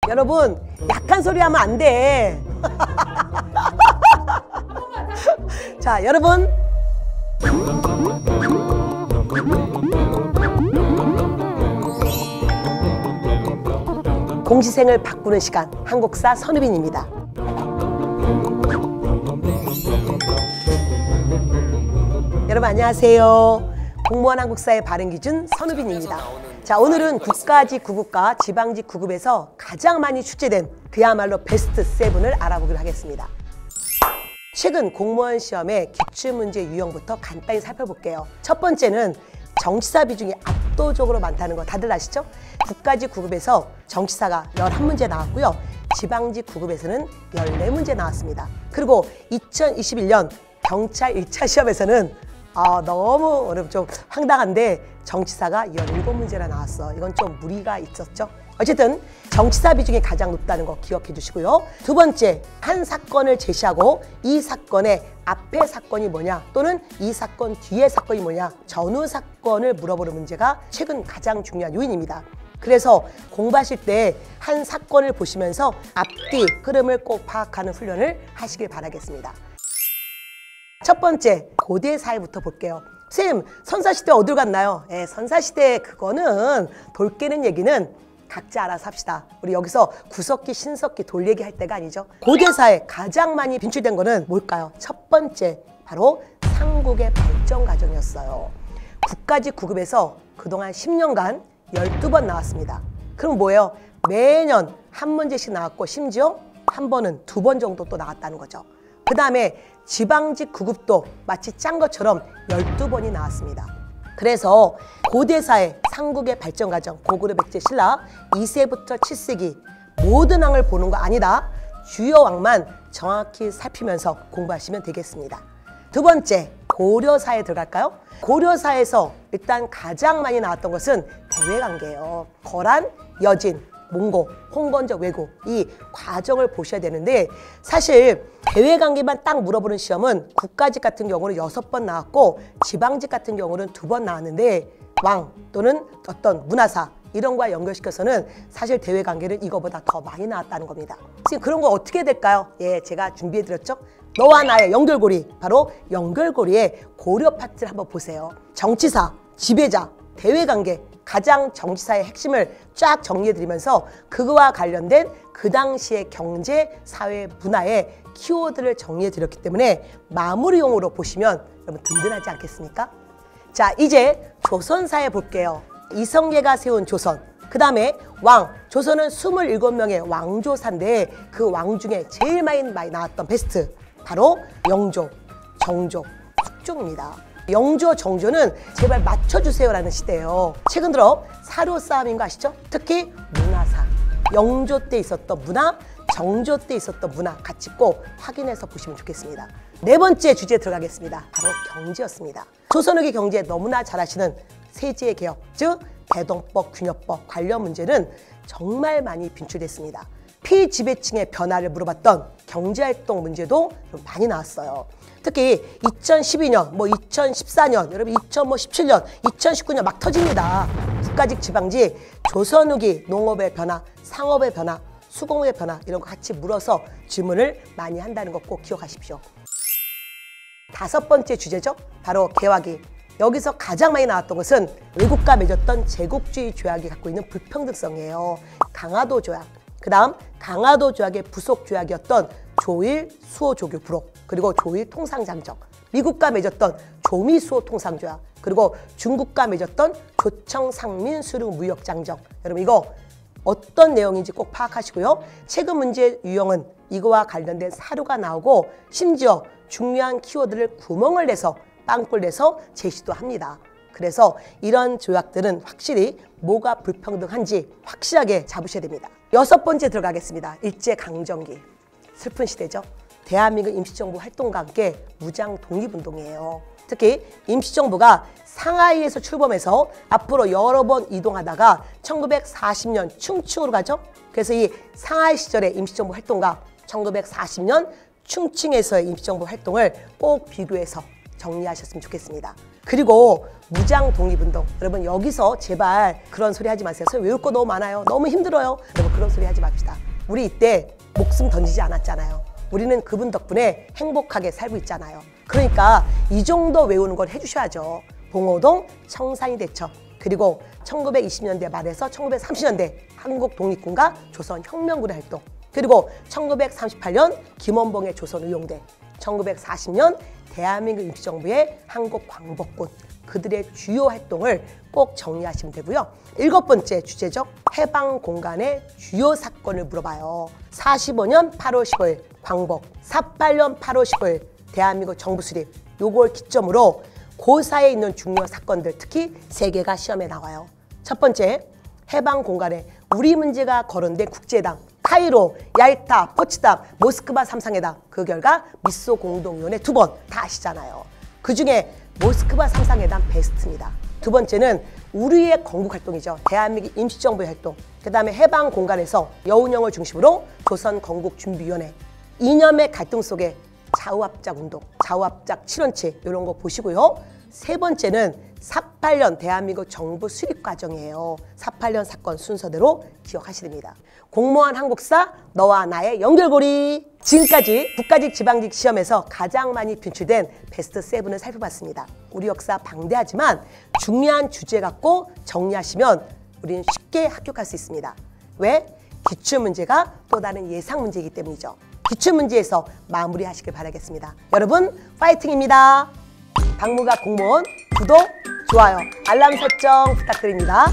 여러분 약한 소리 하면 안 돼. 자, 여러분 공시생을 바꾸는 시간, 한국사 선우빈입니다. 여러분 안녕하세요. 공무원 한국사의 발음기준 선우빈입니다. 자, 오늘은 국가직 9급과 지방직 9급에서 가장 많이 출제된 그야말로 베스트 7을 알아보기로 하겠습니다. 최근 공무원 시험의 기출문제 유형부터 간단히 살펴볼게요. 첫 번째는 정치사 비중이 압도적으로 많다는 거 다들 아시죠? 국가직 9급에서 정치사가 11문제 나왔고요. 지방직 9급에서는 14문제 나왔습니다. 그리고 2021년 경찰 1차 시험에서는 너무 좀 황당한데 정치사가 17문제나 나왔어. 이건 좀 무리가 있었죠. 어쨌든 정치사 비중이 가장 높다는 거 기억해 주시고요. 두 번째, 한 사건을 제시하고 이 사건의 앞에 사건이 뭐냐 또는 이 사건 뒤에 사건이 뭐냐 전후 사건을 물어보는 문제가 최근 가장 중요한 요인입니다. 그래서 공부하실 때 한 사건을 보시면서 앞뒤 흐름을 꼭 파악하는 훈련을 하시길 바라겠습니다. 첫 번째, 고대사회부터 볼게요. 선생님, 선사시대 어딜 갔나요? 선사시대 그거는 돌 깨는 얘기는 각자 알아서 합시다. 우리 여기서 구석기, 신석기 돌 얘기할 때가 아니죠. 고대사에 가장 많이 빈출된 거는 뭘까요? 첫 번째, 바로 삼국의 발전 과정이었어요. 국가직 9급에서 그동안 10년간 12번 나왔습니다. 그럼 뭐예요? 매년 한 문제씩 나왔고 심지어 한 번은 2번 정도 또 나왔다는 거죠. 그 다음에 지방직 9급도 마치 짠 것처럼 12번이 나왔습니다. 그래서 고대사의 삼국의 발전 과정, 고구려, 백제, 신라 2세부터 7세기 모든 왕을 보는 거 아니다. 주요 왕만 정확히 살피면서 공부하시면 되겠습니다. 두 번째, 고려사에 들어갈까요? 고려사에서 일단 가장 많이 나왔던 것은 대외관계예요. 거란, 여진, 몽고, 홍건적, 왜고 이 과정을 보셔야 되는데 사실 대외관계만 딱 물어보는 시험은 국가직 같은 경우는 6번 나왔고 지방직 같은 경우는 2번 나왔는데 왕 또는 어떤 문화사 이런 거와 연결시켜서는 사실 대외관계는 이거보다 더 많이 나왔다는 겁니다. 지금 그런 거 어떻게 될까요? 제가 준비해드렸죠? 너와 나의 연결고리, 바로 연결고리의 고려 파트를 한번 보세요. 정치사, 지배자, 대외관계, 가장 정치사의 핵심을 쫙 정리해드리면서 그거와 관련된 그 당시의 경제, 사회, 문화의 키워드를 정리해드렸기 때문에 마무리용으로 보시면 여러분 든든하지 않겠습니까? 자, 이제 조선사에 볼게요. 이성계가 세운 조선, 그 다음에 왕, 조선은 27명의 왕조사인데 그 왕 중에 제일 많이 나왔던 베스트, 바로 영조, 정조, 혁종입니다. 영조, 정조는 제발 맞춰주세요라는 시대예요. 최근 들어 사료 싸움인 거 아시죠? 특히 문화사, 영조 때 있었던 문화, 정조 때 있었던 문화 같이 꼭 확인해서 보시면 좋겠습니다. 네 번째 주제에 들어가겠습니다. 바로 경제였습니다. 조선후기 경제 너무나 잘 아시는 세제의 개혁, 즉 대동법, 균형법 관련 문제는 정말 많이 빈출됐습니다. 피지배층의 변화를 물어봤던 경제활동 문제도 좀 많이 나왔어요. 특히 2012년, 2014년, 여러분 2017년, 2019년 막 터집니다. 국가직, 지방직, 조선 후기 농업의 변화, 상업의 변화, 수공의 변화 이런 거 같이 물어서 질문을 많이 한다는 거 꼭 기억하십시오. 다섯 번째 주제죠. 바로 개화기. 여기서 가장 많이 나왔던 것은 외국과 맺었던 제국주의 조약이 갖고 있는 불평등성이에요. 강화도 조약, 그 다음 강화도 조약의 부속 조약이었던 조일 수호 조교 부록, 그리고 조일 통상장정, 미국과 맺었던 조미 수호 통상조약, 그리고 중국과 맺었던 조청 상민 수륙 무역장정. 여러분 이거 어떤 내용인지 꼭 파악하시고요. 최근 문제 유형은 이거와 관련된 사료가 나오고 심지어 중요한 키워드를 구멍을 내서 빵꿀 내서 제시도 합니다. 그래서 이런 조약들은 확실히 뭐가 불평등한지 확실하게 잡으셔야 됩니다. 여섯 번째 들어가겠습니다. 일제강점기. 슬픈 시대죠. 대한민국 임시정부 활동과 함께 무장 독립운동이에요. 특히 임시정부가 상하이에서 출범해서 앞으로 여러 번 이동하다가 1940년 충칭으로 가죠. 그래서 이 상하이 시절의 임시정부 활동과 1940년 충칭에서의 임시정부 활동을 꼭 비교해서 정리하셨으면 좋겠습니다. 그리고 무장 독립운동, 여러분 여기서 제발 그런 소리 하지 마세요. 선생님 외울 거 너무 많아요. 너무 힘들어요. 여러분 그런 소리 하지 맙시다. 우리 이때 목숨 던지지 않았잖아요. 우리는 그분 덕분에 행복하게 살고 있잖아요. 그러니까 이 정도 외우는 걸 해주셔야죠. 봉오동 청산리 대첩, 그리고 1920년대 말에서 1930년대 한국 독립군과 조선 혁명군의 활동, 그리고 1938년 김원봉의 조선의용대, 1940년 대한민국 임시정부의 한국광복군, 그들의 주요 활동을 꼭 정리하시면 되고요. 7번째 주제적 해방 공간의 주요 사건을 물어봐요. 45년 8월 15일 광복, 48년 8월 15일 대한민국 정부 수립, 요걸 기점으로 고사에 있는 중요 사건들, 특히 3개가 시험에 나와요. 첫 번째, 해방 공간에 우리 문제가 거론된 국제회담, 카이로, 얄타, 포츠담, 모스크바 3상회담, 그 결과 미소 공동위원회 2번 다 아시잖아요. 그 중에 모스크바 3상회담 베스트입니다. 두 번째는 우리의 건국활동이죠. 대한민국 임시정부의 활동, 그 다음에 해방 공간에서 여운형을 중심으로 조선 건국준비위원회, 이념의 갈등 속에 좌우합작 운동, 좌우합작 7원칙 이런 거 보시고요. 세 번째는 48년 대한민국 정부 수립 과정이에요. 48년 사건 순서대로 기억하시야 됩니다. 공무원 한국사 너와 나의 연결고리. 지금까지 국가직 지방직 시험에서 가장 많이 분출된 베스트 7을 살펴봤습니다. 우리 역사 방대하지만 중요한 주제 갖고 정리하시면 우리는 쉽게 합격할 수 있습니다. 왜? 기출문제가 또 다른 예상 문제이기 때문이죠. 기출문제에서 마무리하시길 바라겠습니다. 여러분 파이팅입니다. 박무가 공무원 구독, 좋아요, 알람 설정 부탁드립니다.